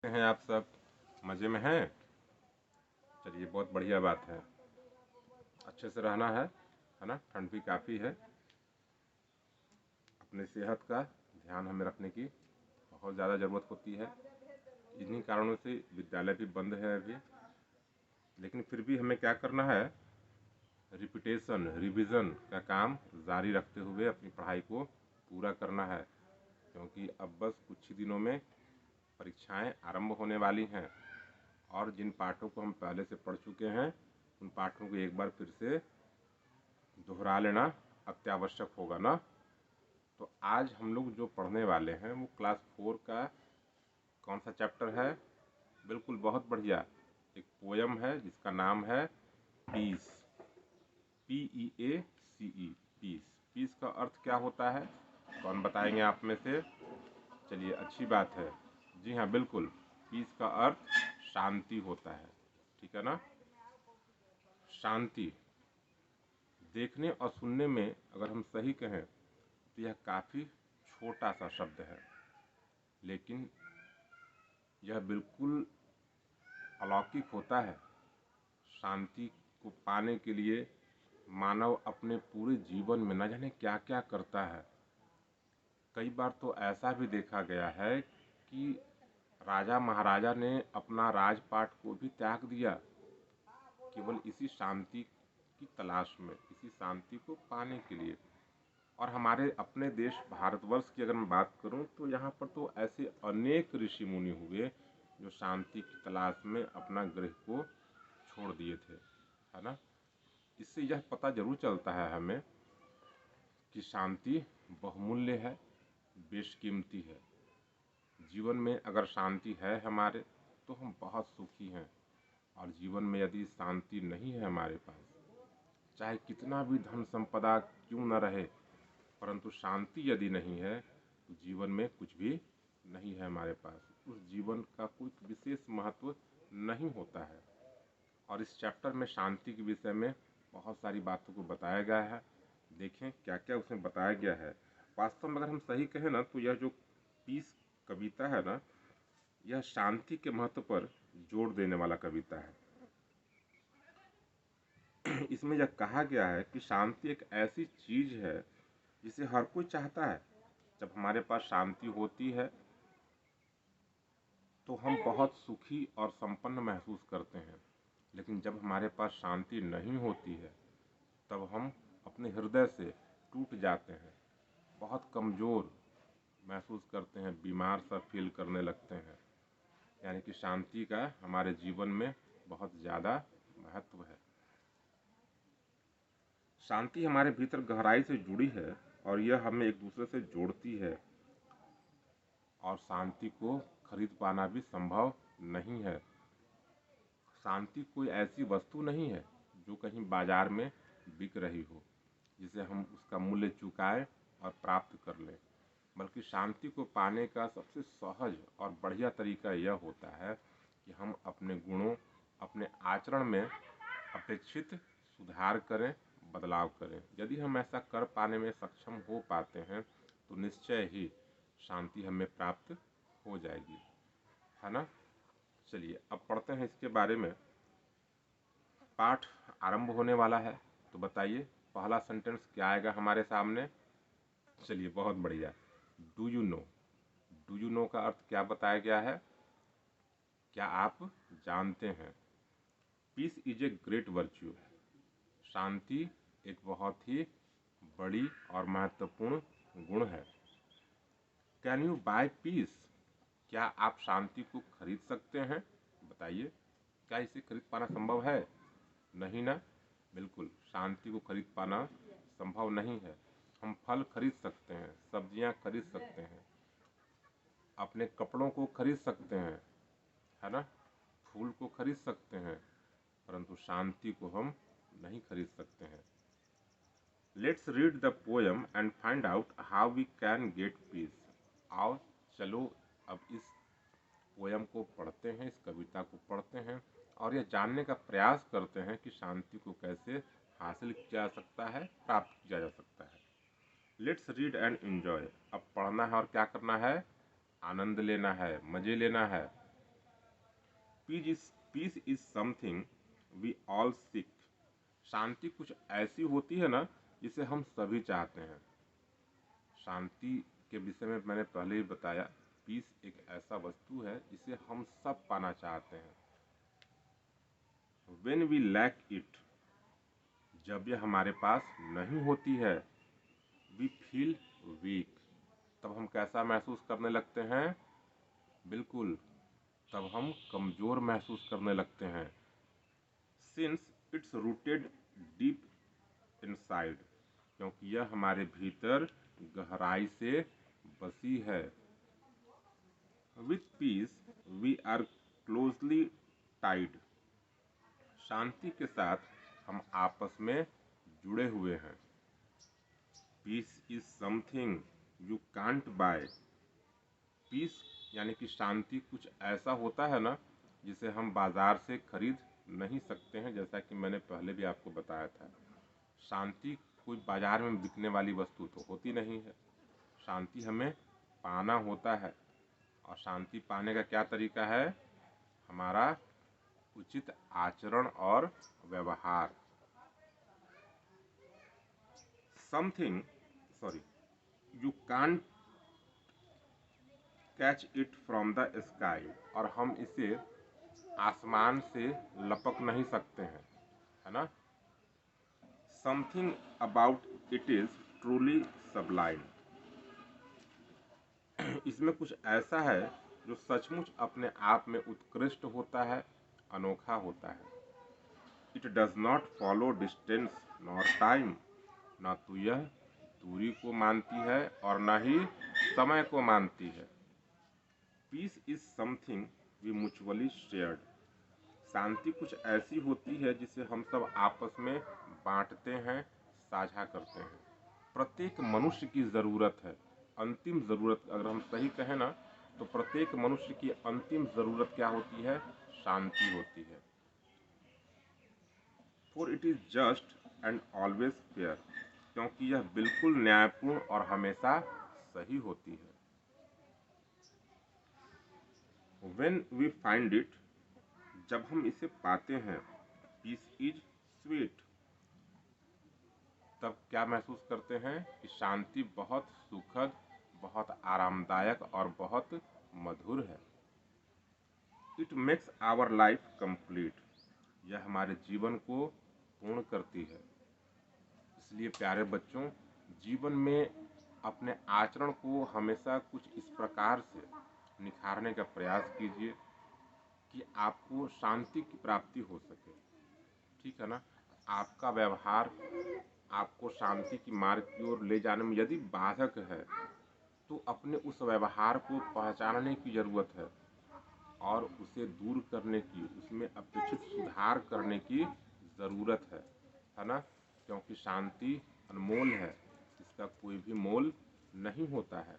हैं आप सब मज़े में हैं। चलिए बहुत बढ़िया बात है। अच्छे से रहना है ना। ठंड भी काफ़ी है। अपने सेहत का ध्यान हमें रखने की बहुत ज़्यादा ज़रूरत होती है। इन्हीं कारणों से विद्यालय भी बंद है अभी, लेकिन फिर भी हमें क्या करना है, रिपीटेशन रिवीजन का काम जारी रखते हुए अपनी पढ़ाई को पूरा करना है, क्योंकि अब बस कुछ ही दिनों में परीक्षाएं आरंभ होने वाली हैं और जिन पाठों को हम पहले से पढ़ चुके हैं उन पाठों को एक बार फिर से दोहरा लेना अत्यावश्यक होगा ना। तो आज हम लोग जो पढ़ने वाले हैं वो क्लास 4 का कौन सा चैप्टर है? बिल्कुल बहुत बढ़िया, एक पोयम है जिसका नाम है पीस। PEACE, piece. पीस का अर्थ क्या होता है, कौन बताएंगे आप में से? चलिए अच्छी बात है। जी हाँ बिल्कुल, पीस का अर्थ शांति होता है। ठीक है ना। शांति देखने और सुनने में अगर हम सही कहें तो यह काफ़ी छोटा सा शब्द है, लेकिन यह बिल्कुल अलौकिक होता है। शांति को पाने के लिए मानव अपने पूरे जीवन में न जाने क्या क्या करता है। कई बार तो ऐसा भी देखा गया है कि राजा महाराजा ने अपना राजपाट को भी त्याग दिया, केवल इसी शांति की तलाश में, इसी शांति को पाने के लिए। और हमारे अपने देश भारतवर्ष की अगर मैं बात करूं तो यहाँ पर तो ऐसे अनेक ऋषि मुनि हुए जो शांति की तलाश में अपना गृह को छोड़ दिए थे, है ना। इससे यह पता जरूर चलता है हमें कि शांति बहुमूल्य है, बेशकीमती है। जीवन में अगर शांति है हमारे तो हम बहुत सुखी हैं, और जीवन में यदि शांति नहीं है हमारे पास, चाहे कितना भी धन संपदा क्यों न रहे, परंतु शांति यदि नहीं है तो जीवन में कुछ भी नहीं है हमारे पास। उस जीवन का कोई विशेष महत्व नहीं होता है। और इस चैप्टर में शांति के विषय में बहुत सारी बातों को बताया गया है। देखें क्या क्या उसमें बताया गया है। वास्तव में अगर हम सही कहें ना तो यह जो पीस कविता है ना, यह शांति के महत्व पर जोर देने वाला कविता है। इसमें यह कहा गया है कि शांति एक ऐसी चीज है जिसे हर कोई चाहता है। जब हमारे पास शांति होती है तो हम बहुत सुखी और संपन्न महसूस करते हैं, लेकिन जब हमारे पास शांति नहीं होती है तब हम अपने हृदय से टूट जाते हैं, बहुत कमज़ोर महसूस करते हैं, बीमार सा फील करने लगते हैं। यानी कि शांति का हमारे जीवन में बहुत ज़्यादा महत्व है। शांति हमारे भीतर गहराई से जुड़ी है और यह हमें एक दूसरे से जोड़ती है, और शांति को खरीद पाना भी संभव नहीं है। शांति कोई ऐसी वस्तु नहीं है जो कहीं बाजार में बिक रही हो, जिसे हम उसका मूल्य चुकाएं और प्राप्त कर लें, बल्कि शांति को पाने का सबसे सहज और बढ़िया तरीका यह होता है कि हम अपने गुणों, अपने आचरण में अपेक्षित सुधार करें, बदलाव करें। यदि हम ऐसा कर पाने में सक्षम हो पाते हैं तो निश्चय ही शांति हमें प्राप्त हो जाएगी, है ना। चलिए अब पढ़ते हैं इसके बारे में। पाठ आरंभ होने वाला है, तो बताइए पहला सेंटेंस क्या आएगा हमारे सामने। चलिए बहुत बढ़िया। Do you know. Do you know का अर्थ क्या बताया गया है, क्या आप जानते हैं? Peace is a great virtue. शांति एक बहुत ही बड़ी और महत्वपूर्ण गुण है। Can you buy peace. क्या आप शांति को खरीद सकते हैं? बताइए, क्या इसे खरीद पाना संभव है? नहीं ना। बिल्कुल, शांति को खरीद पाना संभव नहीं है। हम फल खरीद सकते हैं, सब्जियां खरीद सकते हैं, अपने कपड़ों को खरीद सकते हैं, है ना, फूल को खरीद सकते हैं, परंतु शांति को हम नहीं खरीद सकते हैं। Let's read the poem and find out how we can get peace. आओ चलो अब इस पोएम को पढ़ते हैं, इस कविता को पढ़ते हैं और यह जानने का प्रयास करते हैं कि शांति को कैसे हासिल किया जा सकता है, प्राप्त किया जा सकता है। Let's read and enjoy. अब पढ़ना है और क्या करना है, आनंद लेना है, मजे लेना है। Peace is something we all seek. शांति कुछ ऐसी होती है ना जिसे हम सभी चाहते हैं। शांति के विषय में मैंने पहले ही बताया, पीस एक ऐसा वस्तु है जिसे हम सब पाना चाहते हैं। When we lack it, जब यह हमारे पास नहीं होती है, we feel weak, तब हम कैसा महसूस करने लगते हैं? बिल्कुल, तब हम कमजोर महसूस करने लगते हैं। Since it's rooted deep inside, क्योंकि यह हमारे भीतर गहराई से बसी है। With peace we are closely tied, शांति के साथ हम आपस में जुड़े हुए हैं। Peace is something you can't buy. Peace यानी कि शांति कुछ ऐसा होता है ना जिसे हम बाजार से खरीद नहीं सकते हैं, जैसा कि मैंने पहले भी आपको बताया था। शांति कोई बाजार में बिकने वाली वस्तु तो होती नहीं है। शांति हमें पाना होता है, और शांति पाने का क्या तरीका है? हमारा उचित आचरण और व्यवहार। Something you can't catch it from the sky, और हम इसे आसमान से लपक नहीं सकते हैं, है ना। Something about it is truly Sublime, इसमें कुछ ऐसा है जो सचमुच अपने आप में उत्कृष्ट होता है, अनोखा होता है। It does not follow distance nor time, ना तो यह दूरी को मानती है और ना ही समय को मानती है। Peace is something we mutually shared, शांति कुछ ऐसी होती है जिसे हम सब आपस में बांटते हैं, साझा करते हैं। प्रत्येक मनुष्य की ज़रूरत है, अंतिम ज़रूरत, अगर हम सही कहें ना तो प्रत्येक मनुष्य की अंतिम ज़रूरत क्या होती है? शांति होती है। For it is just and always fair, क्योंकि यह बिल्कुल न्यायपूर्ण और हमेशा सही होती है। When we find it, जब हम इसे पाते हैं, पीस इज स्वीट, तब क्या महसूस करते हैं कि शांति बहुत सुखद, बहुत आरामदायक और बहुत मधुर है। It makes our life complete, यह हमारे जीवन को पूर्ण करती है। इसलिए प्यारे बच्चों, जीवन में अपने आचरण को हमेशा कुछ इस प्रकार से निखारने का प्रयास कीजिए कि आपको शांति की प्राप्ति हो सके, ठीक है ना। आपका व्यवहार आपको शांति की मार्ग की ओर ले जाने में यदि बाधक है तो अपने उस व्यवहार को पहचानने की ज़रूरत है और उसे दूर करने की, उसमें अपेक्षित सुधार करने की ज़रूरत है ना। क्योंकि शांति अनमोल है, इसका कोई भी मोल नहीं होता है।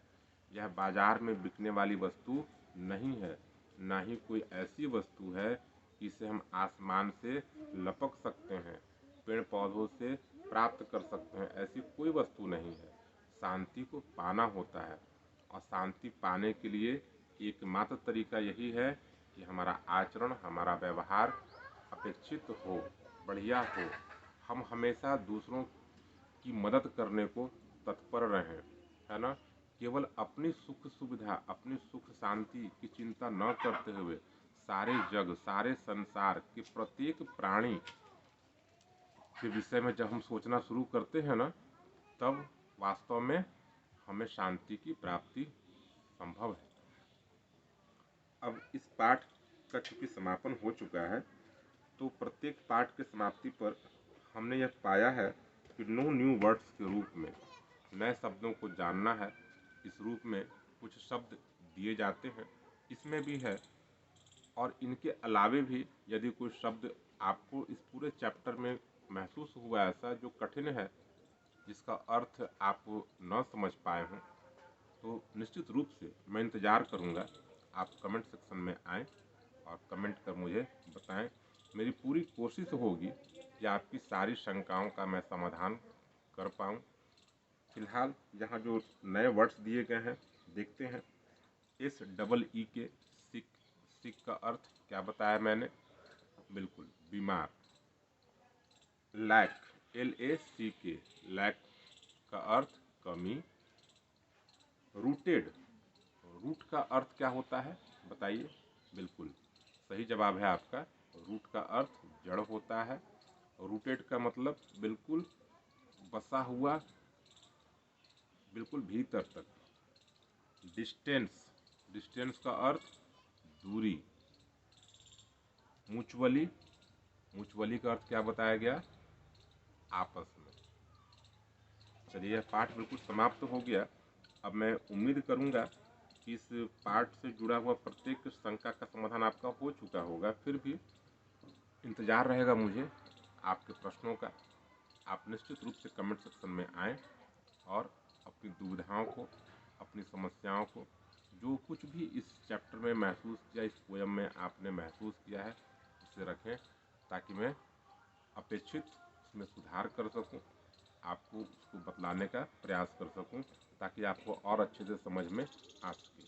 यह बाजार में बिकने वाली वस्तु नहीं है, ना ही कोई ऐसी वस्तु है जिसे हम आसमान से लपक सकते हैं, पेड़ पौधों से प्राप्त कर सकते हैं, ऐसी कोई वस्तु नहीं है। शांति को पाना होता है, और शांति पाने के लिए एकमात्र तरीका यही है कि हमारा आचरण, हमारा व्यवहार अपेक्षित हो, बढ़िया हो। हम हमेशा दूसरों की मदद करने को तत्पर रहें, है ना। केवल अपनी सुख सुविधा, अपनी सुख शांति की चिंता न करते हुए सारे जग, सारे संसार के प्रत्येक प्राणी के विषय में जब हम सोचना शुरू करते हैं ना, तब वास्तव में हमें शांति की प्राप्ति संभव है। अब इस पाठ का चूँकि समापन हो चुका है, तो प्रत्येक पाठ के समाप्ति पर हमने यह पाया है कि नो न्यू वर्ड्स के रूप में नए शब्दों को जानना है। इस रूप में कुछ शब्द दिए जाते हैं, इसमें भी है। और इनके अलावे भी यदि कोई शब्द आपको इस पूरे चैप्टर में महसूस हुआ ऐसा जो कठिन है, जिसका अर्थ आप न समझ पाए हों, तो निश्चित रूप से मैं इंतज़ार करूँगा आप कमेंट सेक्शन में आएँ और कमेंट कर मुझे बताएं। मेरी पूरी कोशिश होगी कि आपकी सारी शंकाओं का मैं समाधान कर पाऊँ। फिलहाल यहाँ जो नए वर्ड्स दिए गए हैं देखते हैं। SEE के सिक, सिक उसका अर्थ क्या बताया मैंने? बिल्कुल, बीमार। लैक, LACK, लैक का अर्थ कमी। रूटेड, रूट का अर्थ क्या होता है बताइए? बिल्कुल सही जवाब है आपका। रूट का अर्थ जड़ होता है। रूटेड का मतलब बिल्कुल बसा हुआ, बिल्कुल भीतर तक। डिस्टेंस, डिस्टेंस का अर्थ दूरी। म्यूचुअली, म्यूचुअली का अर्थ क्या बताया गया? आपस में। चलिए यह पाठ बिल्कुल समाप्त हो गया। अब मैं उम्मीद करूंगा कि इस पाठ से जुड़ा हुआ प्रत्येक शंका का समाधान आपका हो चुका होगा। फिर भी इंतज़ार रहेगा मुझे आपके प्रश्नों का। आप निश्चित रूप से कमेंट सेक्शन में आएँ और अपनी दुविधाओं को, अपनी समस्याओं को, जो कुछ भी इस चैप्टर में महसूस किया, इस पोयम में आपने महसूस किया है, उसे रखें ताकि मैं अपेक्षित उसमें सुधार कर सकूं, आपको उसको बतलाने का प्रयास कर सकूं, ताकि आपको और अच्छे से समझ में आ सके।